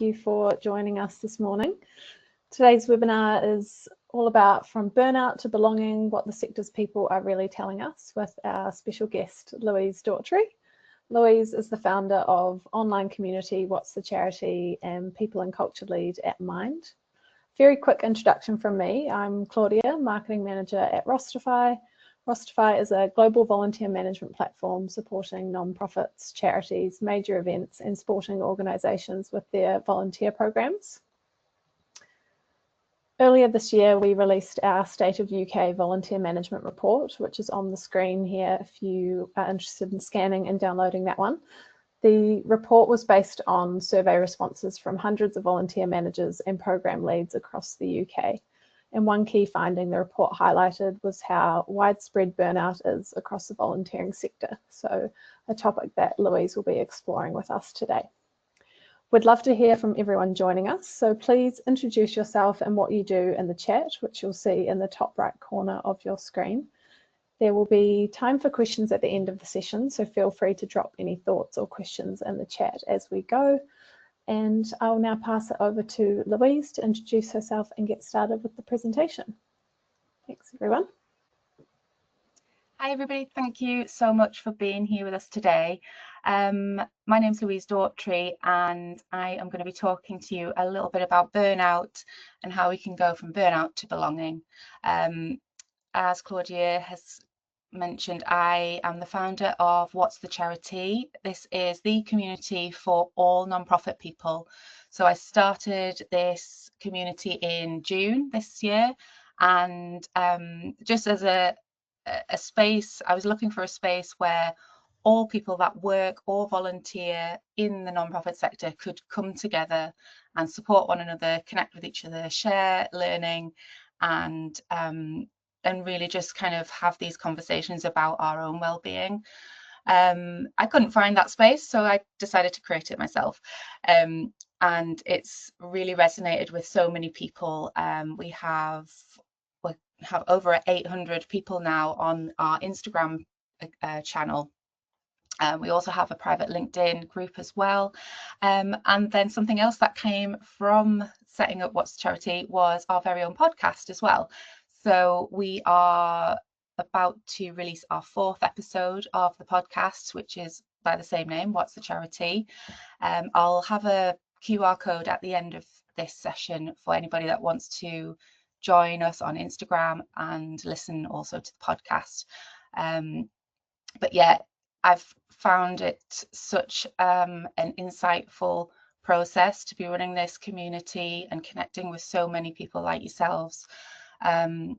you for joining us this morning. Today's webinar is all about from burnout to belonging, what the sector's people are really telling us, with our special guest, Louise Dawtry. Louise is the founder of online community What's the Charity and People and Culture Lead at Mind. Very quick introduction from me. I'm Claudia, Marketing Manager at Rosterfy. Rosterfy is a global volunteer management platform supporting non-profits, charities, major events and sporting organisations with their volunteer programs. Earlier this year, we released our State of UK Volunteer Management Report, which is on the screen here if you are interested in scanning and downloading that one. The report was based on survey responses from hundreds of volunteer managers and program leads across the UK. And one key finding the report highlighted was how widespread burnout is across the volunteering sector. So a topic that Louise will be exploring with us today. We'd love to hear from everyone joining us. So please introduce yourself and what you do in the chat, which you'll see in the top right corner of your screen. There will be time for questions at the end of the session, so feel free to drop any thoughts or questions in the chat as we go. And I'll now pass it over to Louise to introduce herself and get started with the presentation. Thanks, everyone. Hi, everybody. Thank you so much for being here with us today. My name's Louise Dawtry, and I am going to be talking to you a little bit about burnout and how we can go from burnout to belonging. As Claudia has mentioned, I am the founder of What's the Charity. This is the community for all non-profit people. So I started this community in June this year, and just as a space, I was looking for a space where all people that work or volunteer in the non-profit sector could come together and support one another, connect with each other, share learning, and really just kind of have these conversations about our own well-being. I couldn't find that space, so I decided to create it myself. And it's really resonated with so many people. We have over 800 people now on our Instagram channel. We also have a private LinkedIn group as well. And then something else that came from setting up What's the Charity was our very own podcast as well. So we are about to release our 4th episode of the podcast, which is by the same name, What's the Charity. I'll have a QR code at the end of this session for anybody that wants to join us on Instagram and listen also to the podcast. But yeah, I've found it such an insightful process to be running this community and connecting with so many people like yourselves. And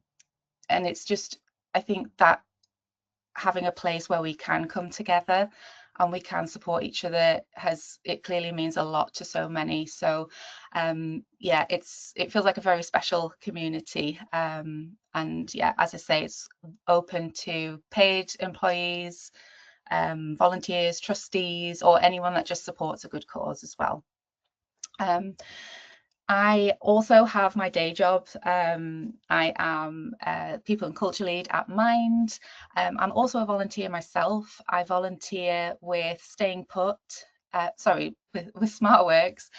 it's just, I think that having a place where we can come together and we can support each other it clearly means a lot to so many. So yeah, it feels like a very special community. And yeah, as I say, it's open to paid employees, volunteers, trustees, or anyone that just supports a good cause as well. I also have my day job. I am a People and Culture Lead at Mind. I'm also a volunteer myself. I volunteer with Staying Put, with SmartWorks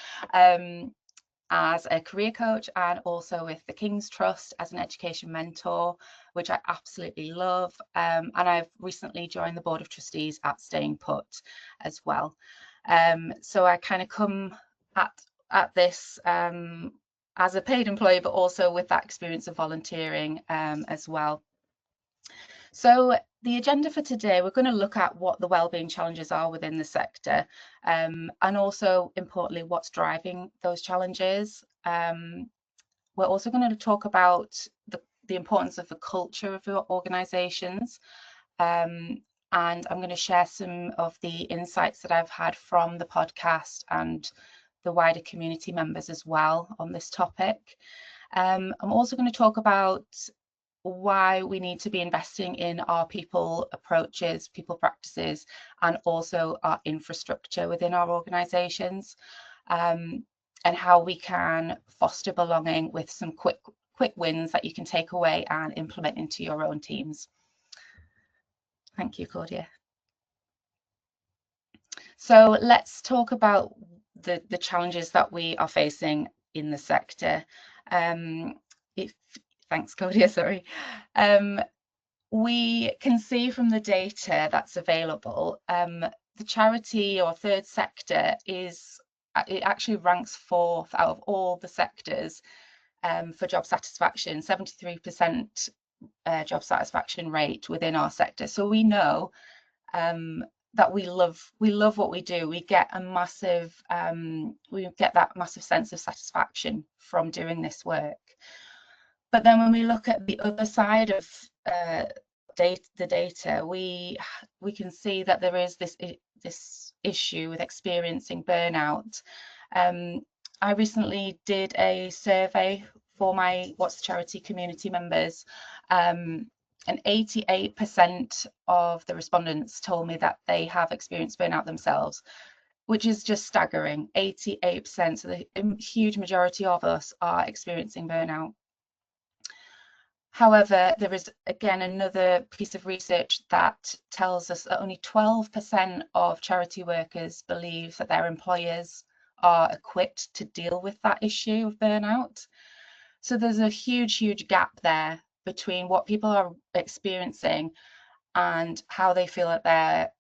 as a career coach, and also with the King's Trust as an education mentor, which I absolutely love. And I've recently joined the Board of Trustees at Staying Put as well. So I kind of come at this as a paid employee, but also with that experience of volunteering as well. So the agenda for today, we're going to look at what the wellbeing challenges are within the sector, and also importantly, what's driving those challenges. We're also going to talk about the importance of the culture of your organisations, and I'm going to share some of the insights that I've had from the podcast and the wider community members as well on this topic. I'm also going to talk about why we need to be investing in our people approaches, people practices, and also our infrastructure within our organisations, and how we can foster belonging with some quick wins that you can take away and implement into your own teams. Thank you, Claudia. So let's talk about the challenges that we are facing in the sector. Thanks, Claudia, sorry. We can see from the data that's available, the charity or third sector it actually ranks 4th out of all the sectors for job satisfaction, 73% job satisfaction rate within our sector. So we know that we love what we do. We get a massive that massive sense of satisfaction from doing this work. But then when we look at the other side of the data, we can see that there is this issue with experiencing burnout. I recently did a survey for my What's the Charity community members, and 88% of the respondents told me that they have experienced burnout themselves, which is just staggering. 88%, so the huge majority of us are experiencing burnout. However, there is again another piece of research that tells us that only 12% of charity workers believe that their employers are equipped to deal with that issue of burnout. So there's a huge gap there between what people are experiencing and how they feel that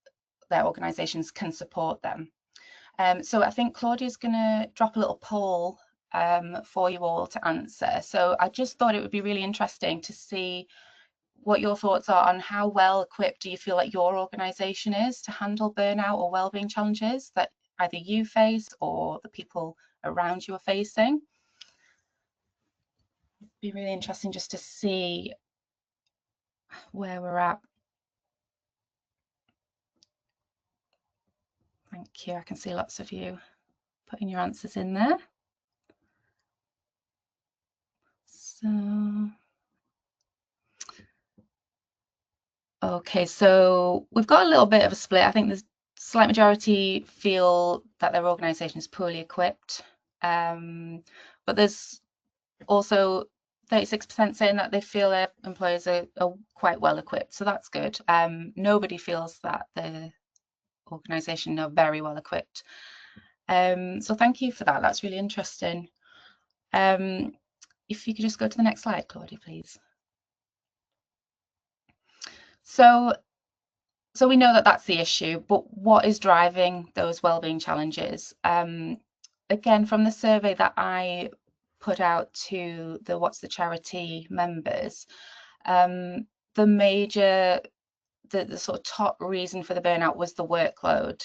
their organisations can support them. So I think Claudia's going to drop a little poll for you all to answer. So I just thought it would be really interesting to see what your thoughts are on how well equipped do you feel like your organisation is to handle burnout or wellbeing challenges that either you face or the people around you are facing. It'd be really interesting just to see where we're at. Thank you. I can see lots of you putting your answers in there. So, okay, so we've got a little bit of a split. I think the slight majority feel that their organisation is poorly equipped, but there's also 36% saying that they feel their employers are quite well equipped, so that's good. Nobody feels that the organisation are very well equipped. So thank you for that. That's really interesting. If you could just go to the next slide, Claudia, please. So we know that that's the issue, but what is driving those wellbeing challenges? Again, from the survey that I put out to the What's the Charity members, the sort of top reason for the burnout was the workload,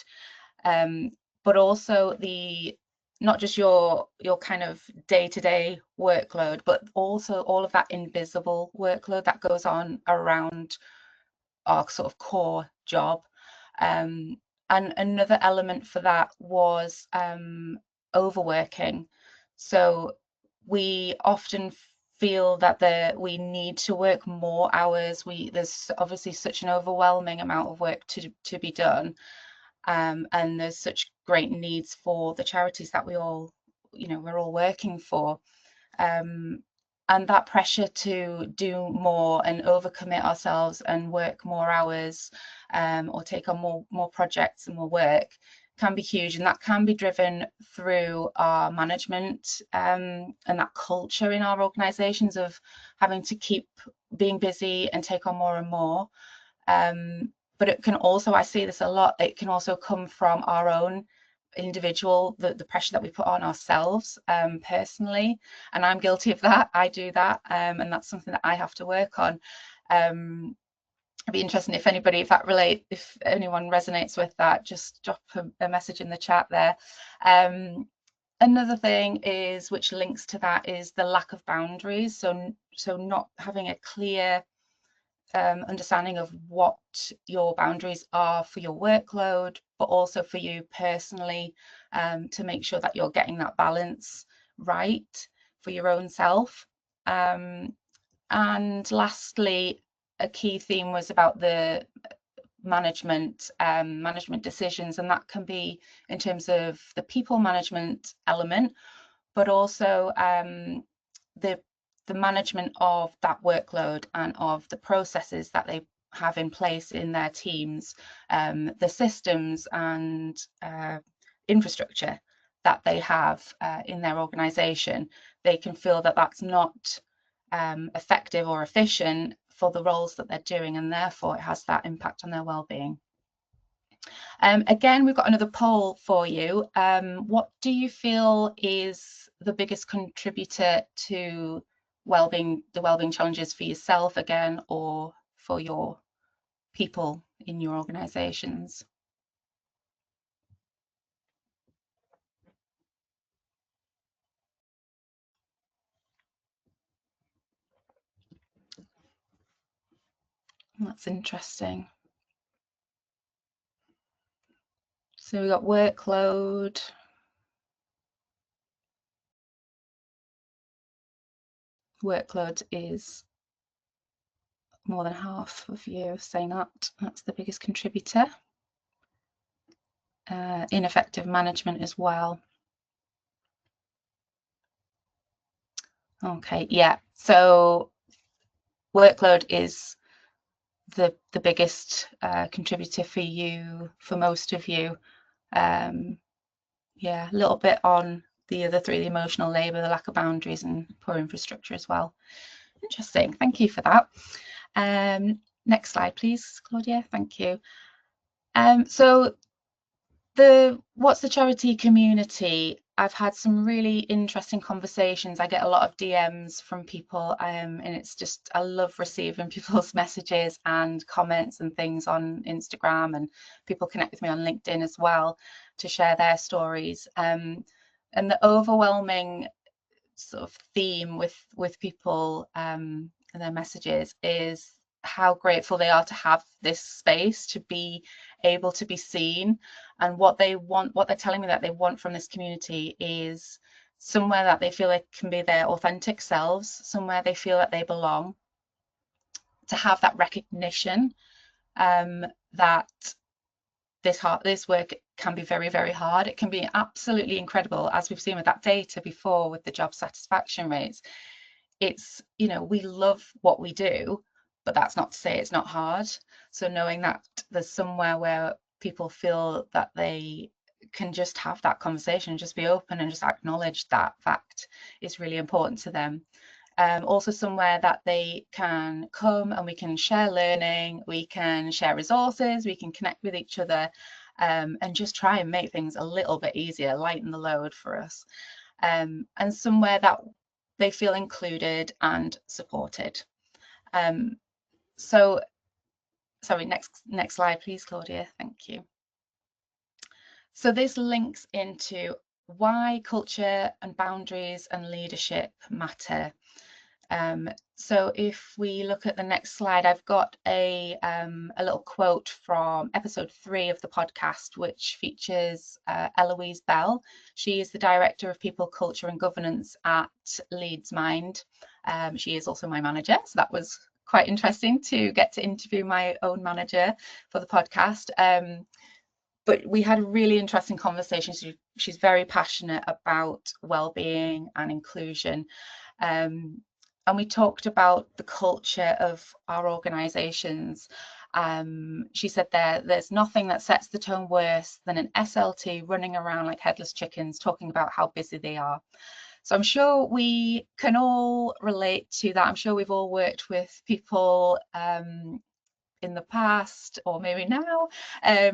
but also not just your kind of day-to-day workload, but also all of that invisible workload that goes on around our sort of core job. And another element for that was overworking. So we often feel that we need to work more hours. There's obviously such an overwhelming amount of work to be done. And there's such great needs for the charities that we're all working for. And that pressure to do more and overcommit ourselves and work more hours, or take on more projects and more work, can be huge, and that can be driven through our management and that culture in our organisations of having to keep being busy and take on more and more. But it can also, I see this a lot, it can also come from our own individual, the pressure that we put on ourselves personally, and I'm guilty of that. I do that, and that's something that I have to work on. It'd be interesting if anyone resonates with that, just drop a message in the chat there. Another thing is, which links to that, is the lack of boundaries. So not having a clear understanding of what your boundaries are for your workload, but also for you personally, to make sure that you're getting that balance right for your own self. And lastly, a key theme was about the management decisions, and that can be in terms of the people management element, but also the management of that workload and of the processes that they have in place in their teams, the systems and infrastructure that they have in their organisation, they can feel that that's not effective or efficient for the roles that they're doing, and therefore it has that impact on their well-being. Again, we've got another poll for you. What do you feel is the biggest contributor to well-being, the well-being challenges for yourself again, or for your people in your organisations? That's interesting. So we've got workload. Workload is more than half of you saying that's the biggest contributor. Ineffective management as well. Okay, yeah, so workload is the biggest contributor for you, for most of you. Yeah, a little bit on the other three, the emotional labour, the lack of boundaries, and poor infrastructure as well. Interesting, thank you for that. Next slide, please, Claudia. Thank you. So what's the charity community? I've had some really interesting conversations. I get a lot of DMs from people, and it's just, I love receiving people's messages and comments and things on Instagram, and people connect with me on LinkedIn as well to share their stories. And the overwhelming sort of theme with people and their messages is how grateful they are to have this space, to be able to be seen, and what they want, what they're telling me that they want from this community is somewhere that they feel they can be their authentic selves, somewhere they feel that they belong, to have that recognition that this work can be very, very hard. It can be absolutely incredible, as we've seen with that data before with the job satisfaction rates. It's, you know, we love what we do, but that's not to say it's not hard. So knowing that there's somewhere where people feel that they can just have that conversation, just be open and just acknowledge that fact is really important to them. Also somewhere that they can come and we can share learning, we can share resources, we can connect with each other, and just try and make things a little bit easier, lighten the load for us. And somewhere that they feel included and supported. So, sorry, next slide, please, Claudia. Thank you. So this links into why culture and boundaries and leadership matter. So if we look at the next slide, I've got a little quote from episode 3 of the podcast, which features Eloise Bell. She is the Director of People, Culture and Governance at Leeds Mind. She is also my manager, so that was quite interesting to get to interview my own manager for the podcast. But we had a really interesting conversation. She's very passionate about well-being and inclusion. And we talked about the culture of our organisations. She said there's nothing that sets the tone worse than an SLT running around like headless chickens talking about how busy they are. So I'm sure we can all relate to that. I'm sure we've all worked with people in the past, or maybe now,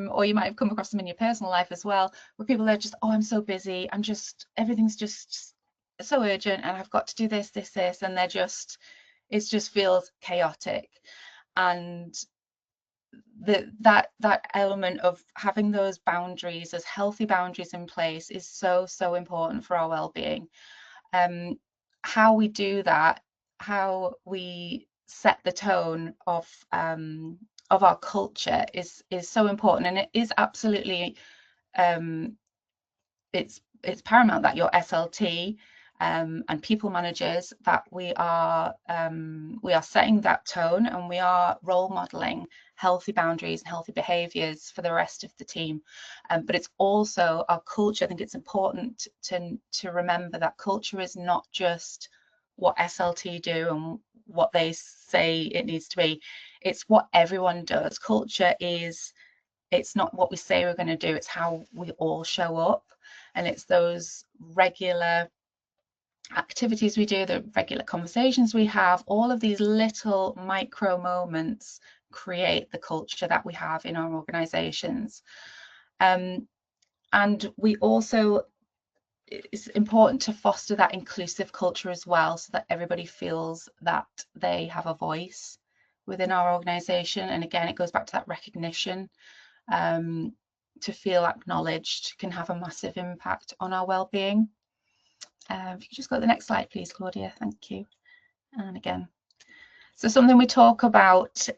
or you might have come across them in your personal life as well, where people are just, oh, I'm so busy, everything's just so urgent, and I've got to do this, and it just feels chaotic. And that element of having those boundaries, those healthy boundaries in place, is so important for our well-being. How we do that, how we set the tone of our culture is so important, and it is absolutely it's paramount that your SLT and people managers, that we are setting that tone, and we are role modeling healthy boundaries and healthy behaviors for the rest of the team. But it's also our culture. I think it's important to remember that culture is not just what SLT do and what they say it needs to be. It's what everyone does. Culture is it's not what we say we're going to do, it's how we all show up. And it's those regular activities we do, the regular conversations we have, all of these little micro moments create the culture that we have in our organizations. And we also, it's important to foster that inclusive culture as well, so that everybody feels that they have a voice within our organization. And again, it goes back to that recognition. To feel acknowledged can have a massive impact on our well-being. If you could just go to the next slide, please, Claudia. Thank you. And again, so something we talk about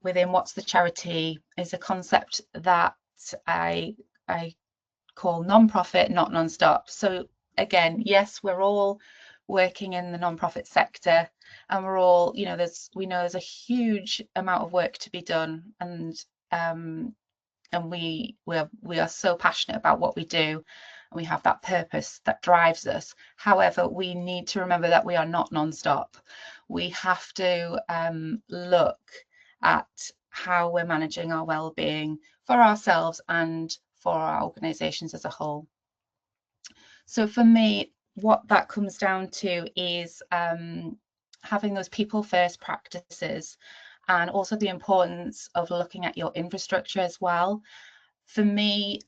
within What's the Charity is a concept that I call non-profit, not non-stop. So again, yes, we're all working in the non-profit sector, and we're all, you know, we know there's a huge amount of work to be done, and we are so passionate about what we do, and we have that purpose that drives us. However, we need to remember that we are not non-stop. We have to look at how we're managing our well-being for ourselves and for our organizations as a whole. So for me, what that comes down to is having those people first practices, and also the importance of looking at your infrastructure as well. For me,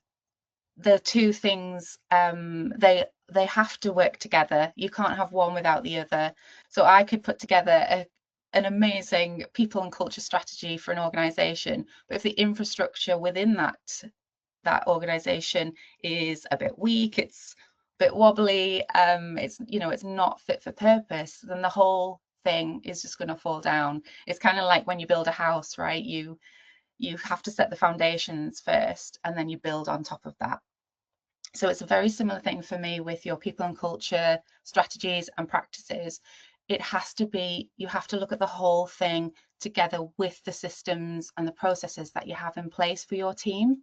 the two things, they have to work together. You can't have one without the other. So I could put together an amazing people and culture strategy for an organization, but if the infrastructure within that organization is a bit weak, it's a bit wobbly, it's, you know, it's not fit for purpose, then the whole thing is just going to fall down. It's kind of like when you build a house, right? You have to set the foundations first, and then you build on top of that. So it's a very similar thing for me with your people and culture strategies and practices. It has to be, you have to look at the whole thing together with the systems and the processes that you have in place for your team.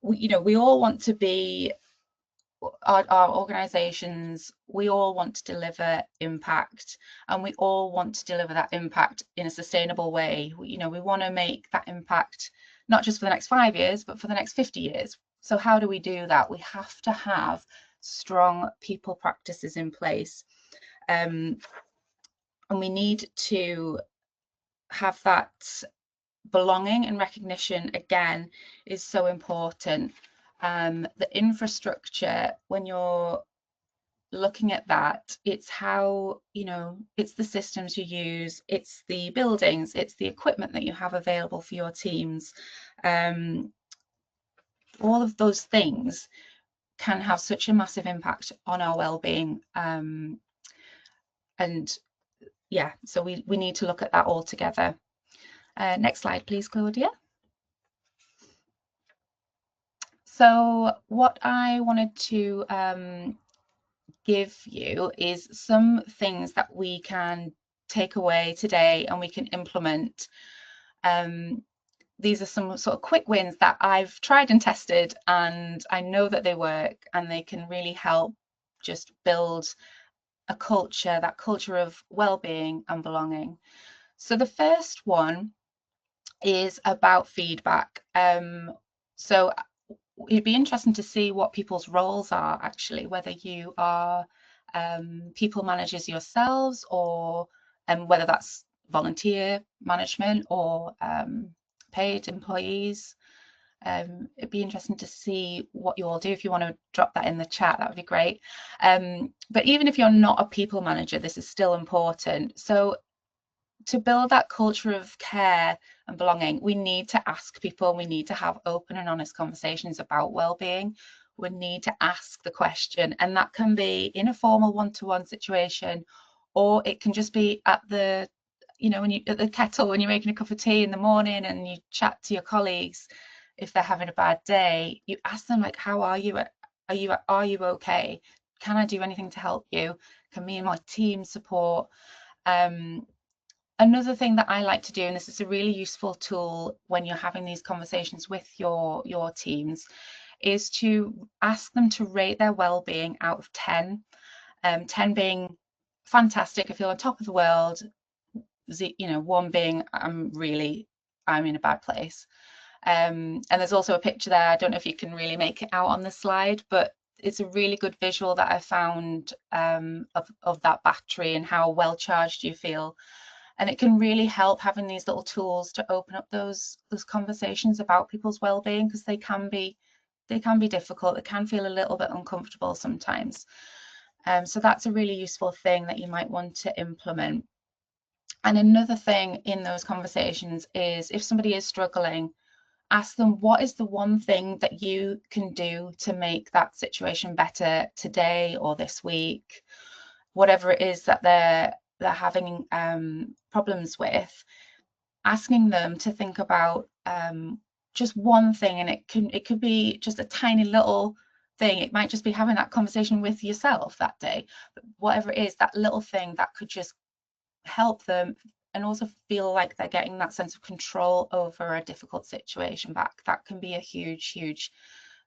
We all want to be, our organizations, we all want to deliver impact, and we all want to deliver that impact in a sustainable way. We want to make that impact not just for the next 5 years, but for the next 50 years. So how do we do that? We have to have strong people practices in place, and we need to have that belonging and recognition, again, is so important. The infrastructure, when you're looking at that, it's how, it's the systems you use, it's the buildings, it's the equipment that you have available for your teams. All of those things can have such a massive impact on our well-being. And yeah, so we need to look at that all together. Next slide, please, Claudia. So what I wanted to give you is some things that we can take away today and we can implement. These are some sort of quick wins that I've tried and tested, and I know that they work, and they can really help just build a culture, that culture of well-being and belonging. So the first one is about feedback. So it'd be interesting to see what people's roles are, actually, whether you are people managers yourselves, or whether that's volunteer management or paid employees. It'd be interesting to see what you all do. If you want to drop that in the chat, that would be great. But even if you're not a people manager, this is still important. So to build that culture of care and belonging, we need to ask people, we need to have open and honest conversations about well-being. We need to ask the question, and that can be in a formal one-to-one situation, or it can just be at the, at the kettle when you're making a cup of tea in the morning and you chat to your colleagues. If they're having a bad day, you ask them, like, how are you? Are you okay? Can I do anything to help you? Can me and my team support? Another thing that I like to do, and this is a really useful tool when you're having these conversations with your teams, is to ask them to rate their well-being out of 10. 10 being fantastic, I feel on top of the world, 1 being I'm in a bad place. And there's also a picture there. I don't know if you can really make it out on the slide, but it's a really good visual that I found of that battery and how well charged you feel. And it can really help having these little tools to open up those conversations about people's well-being, because they can be difficult. It can feel a little bit uncomfortable sometimes. So that's a really useful thing that you might want to implement. And another thing in those conversations is, if somebody is struggling, ask them, what is the one thing that you can do to make that situation better today or this week? Whatever it is that they're having problems with, asking them to think about just one thing, and it could be just a tiny little thing. It might just be having that conversation with yourself that day, but whatever it is, that little thing that could just help them and also feel like they're getting that sense of control over a difficult situation back. That can be a huge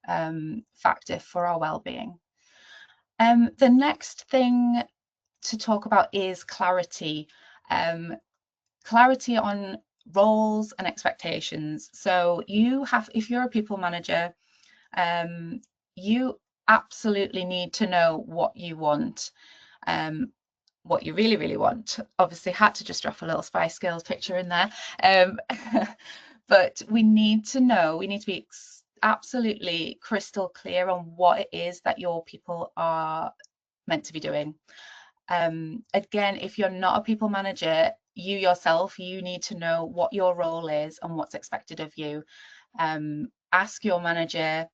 factor for our well-being. The next thing to talk about is clarity. Clarity on roles and expectations. So if you're a people manager, you absolutely need to know what you want, what you really want. Obviously had to just drop a little Spice Girls picture in there, but we need to know, we need to be absolutely crystal clear on what it is that your people are meant to be doing. Again, if you're not a people manager, you yourself, you need to know what your role is and what's expected of you. Ask your manager,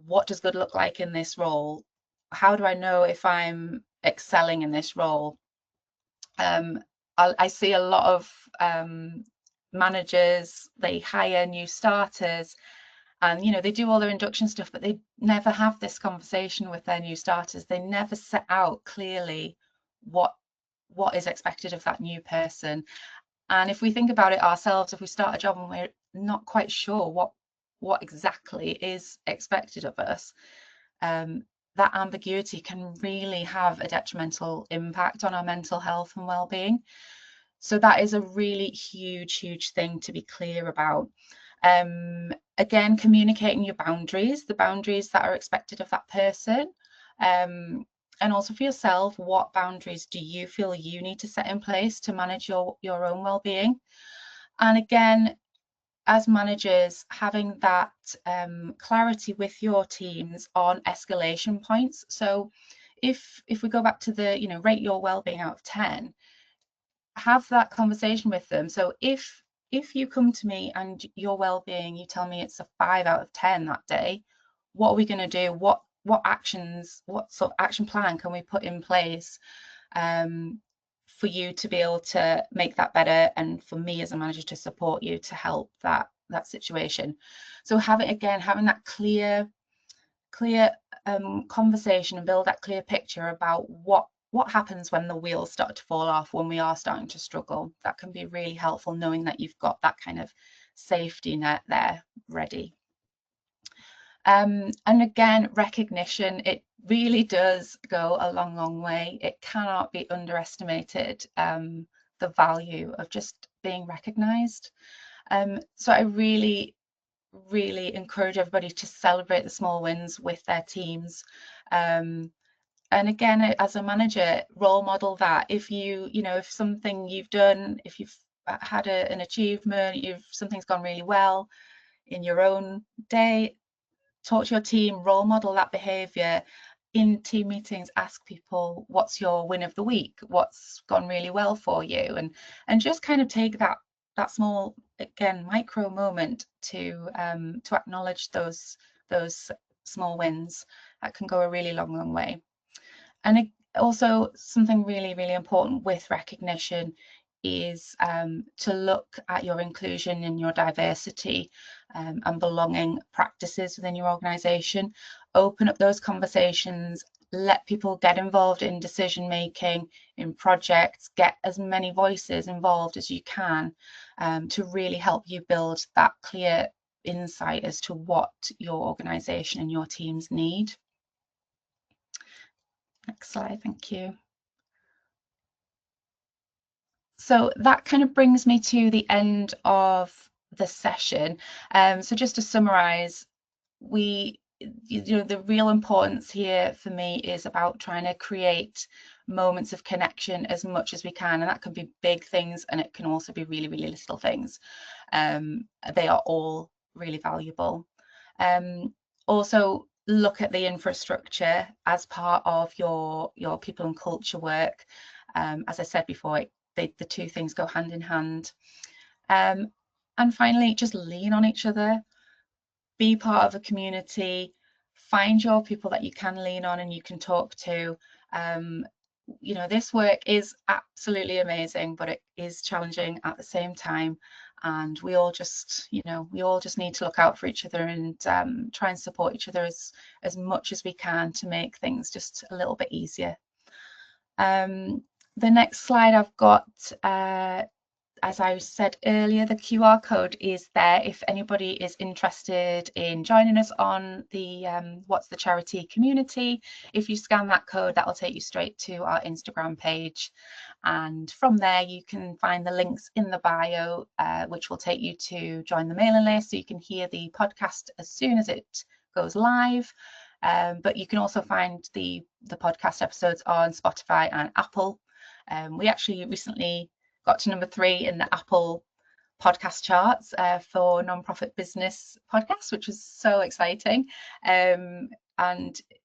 what does good look like in this role? How do I know if I'm excelling in this role? I see a lot of managers, they hire new starters, and they do all their induction stuff, but they never have this conversation with their new starters. They never set out clearly what is expected of that new person. And if we think about it ourselves, if we start a job and we're not quite sure what exactly is expected of us, that ambiguity can really have a detrimental impact on our mental health and well-being. So that is a really huge thing to be clear about. Again, communicating your boundaries, the boundaries that are expected of that person, and also for yourself, what boundaries do you feel you need to set in place to manage your own well-being? And again, as managers, having that clarity with your teams on escalation points. So if we go back to the rate your well-being out of 10, have that conversation with them. So if you come to me and your well-being, you tell me it's a 5 out of 10 that day, what are we going to do? What actions, what sort of action plan can we put in place for you to be able to make that better, and for me as a manager to support you to help that situation? So having that clear conversation and build that clear picture about what happens when the wheels start to fall off, when we are starting to struggle. That can be really helpful, knowing that you've got that kind of safety net there ready. And again, recognition, it really does go a long way. It cannot be underestimated, the value of just being recognized. So I really encourage everybody to celebrate the small wins with their teams. And again, as a manager, role model that. If if something you've done, if you've had an achievement, something's gone really well in your own day, talk to your team, role model that behavior. In team meetings, ask people, what's your win of the week? What's gone really well for you? And just kind of take that small, again, micro moment to acknowledge those small wins. That can go a really long way. And also something really important with recognition is to look at your inclusion and your diversity and belonging practices within your organisation. Open up those conversations, let people get involved in decision making, in projects, get as many voices involved as you can to really help you build that clear insight as to what your organisation and your teams need. Next slide, thank you. So that kind of brings me to the end of the session. So just to summarize, the real importance here for me is about trying to create moments of connection as much as we can, and that can be big things and it can also be really, really little things. They are all really valuable. Also look at the infrastructure as part of your people and culture work. As I said before, the two things go hand in hand. And finally, just lean on each other. Be part of a community, find your people that you can lean on and you can talk to. You know, this work is absolutely amazing, but it is challenging at the same time. And we all just, you know, we all just need to look out for each other and try and support each other as much as we can to make things just a little bit easier. The next slide I've got, as I said earlier, the QR code is there if anybody is interested in joining us on the What's the Charity community. If you scan that code, that will take you straight to our Instagram page. And from there, you can find the links in the bio, which will take you to join the mailing list so you can hear the podcast as soon as it goes live. But you can also find the podcast episodes on Spotify and Apple. We actually recently got to number 3 in the Apple podcast charts for non-profit business podcasts, which was so exciting. And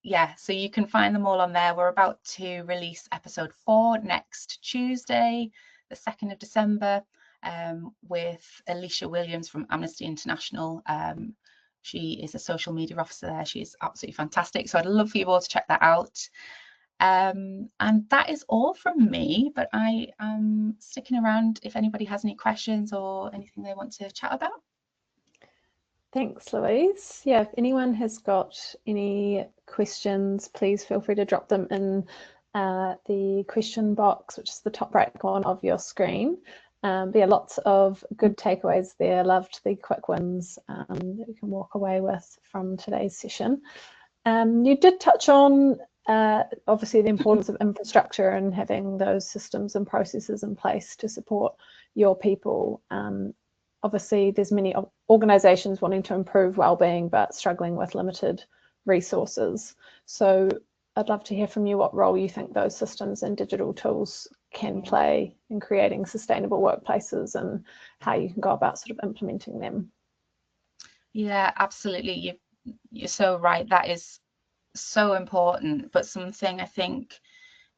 yeah, so you can find them all on there. We're about to release episode 4 next Tuesday, the 2nd of December, with Alicia Williams from Amnesty International. She is a social media officer there. She is absolutely fantastic. So I'd love for you all to check that out. And that is all from me, but I am sticking around if anybody has any questions or anything they want to chat about. Thanks, Louise. Yeah, if anyone has got any questions, please feel free to drop them in the question box, which is the top right corner of your screen. There are lots of good takeaways there. Loved the quick wins that we can walk away with from today's session. You did touch on obviously the importance of infrastructure and having those systems and processes in place to support your people. Obviously, there's many organisations wanting to improve wellbeing but struggling with limited resources. So I'd love to hear from you what role you think those systems and digital tools can play in creating sustainable workplaces and how you can go about sort of implementing them. Yeah, absolutely. You're so right. That is so important, but something I think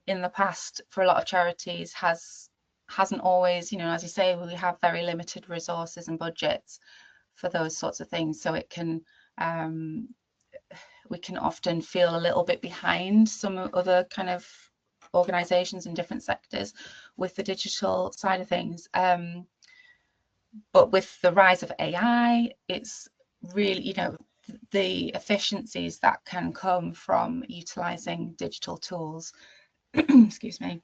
in the past for a lot of charities hasn't always, you know, as you say, we have very limited resources and budgets for those sorts of things, so it can we can often feel a little bit behind some other kind of organizations in different sectors with the digital side of things. But with the rise of AI, it's really, you know, the efficiencies that can come from utilizing digital tools, excuse me,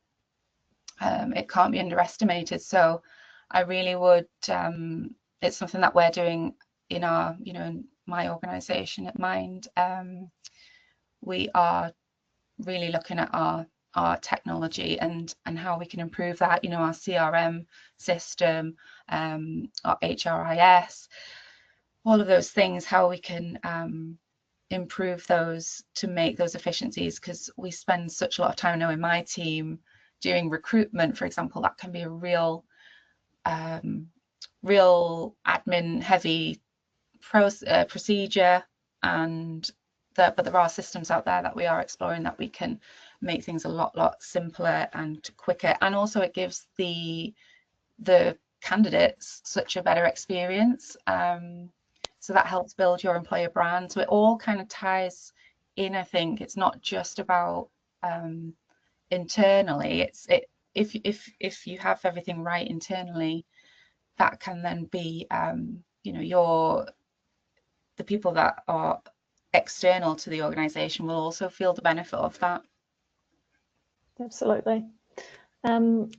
it can't be underestimated. So I really would, it's something that we're doing in our, you know, in my organization at Mind. We are really looking at our technology and how we can improve that, you know, our CRM system, our HRIS, all of those things, how we can improve those to make those efficiencies, because we spend such a lot of time now in my team doing recruitment, for example. That can be a real admin heavy procedure, and but there are systems out there that we are exploring that we can make things a lot simpler and quicker, and also it gives the candidates such a better experience. So that helps build your employer brand. So it all kind of ties in. I think it's not just about internally. If you have everything right internally, that can then be you know, the people that are external to the organization will also feel the benefit of that. Absolutely. And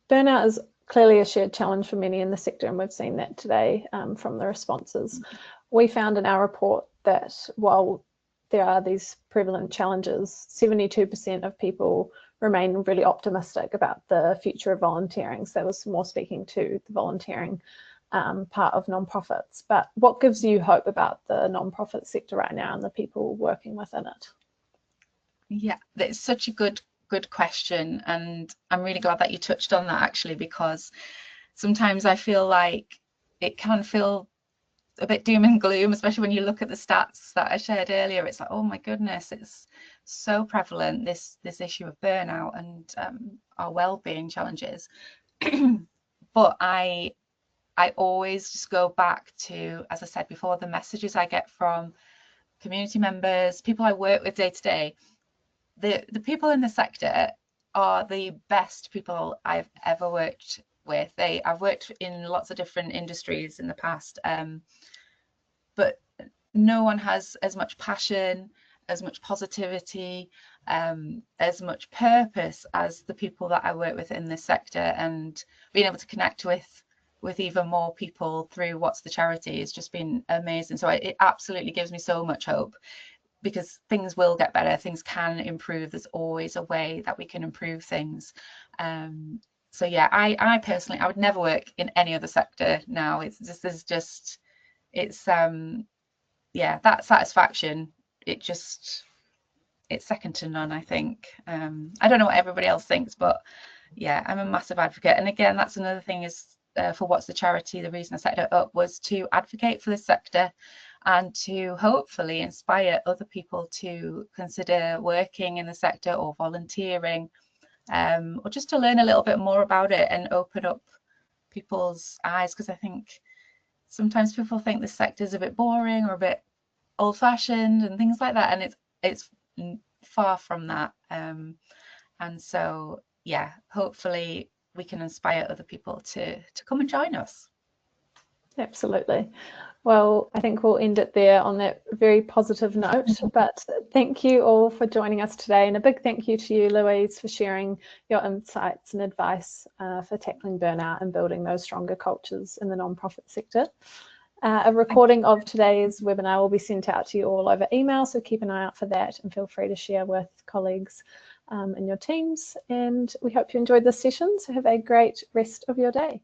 burnout is clearly a shared challenge for many in the sector, and we've seen that today from the responses. We found in our report that while there are these prevalent challenges, 72% of people remain really optimistic about the future of volunteering. So that was more speaking to the volunteering part of nonprofits. But what gives you hope about the nonprofit sector right now and the people working within it? Yeah, it's such a good question, and I'm really glad that you touched on that, actually, because sometimes I feel like it can feel a bit doom and gloom, especially when you look at the stats that I shared earlier. It's like, oh my goodness, it's so prevalent, this issue of burnout and our well-being challenges. But I always just go back to, as I said before, the messages I get from community members, people I work with day to day. The people in the sector are the best people I've ever worked with. I've worked in lots of different industries in the past, but no one has as much passion, as much positivity, as much purpose as the people that I work with in this sector. And being able to connect with even more people through What's the Charity has just been amazing. So it absolutely gives me so much hope, because things will get better, things can improve. There's always a way that we can improve things. So yeah, I personally, I would never work in any other sector now. It's yeah, that satisfaction, it's second to none, I think. I don't know what everybody else thinks, but yeah, I'm a massive advocate. And again, that's another thing is for What's the Charity, the reason I set it up was to advocate for this sector and to hopefully inspire other people to consider working in the sector or volunteering, or just to learn a little bit more about it and open up people's eyes, because I think sometimes people think the sector is a bit boring or a bit old-fashioned and things like that, and it's far from that. And so yeah, hopefully we can inspire other people to come and join us. Absolutely. Well, I think we'll end it there on that very positive note, but thank you all for joining us today, and a big thank you to you, Louise, for sharing your insights and advice for tackling burnout and building those stronger cultures in the nonprofit sector. A recording of today's webinar will be sent out to you all over email, so keep an eye out for that and feel free to share with colleagues in your teams. And we hope you enjoyed this session, so have a great rest of your day.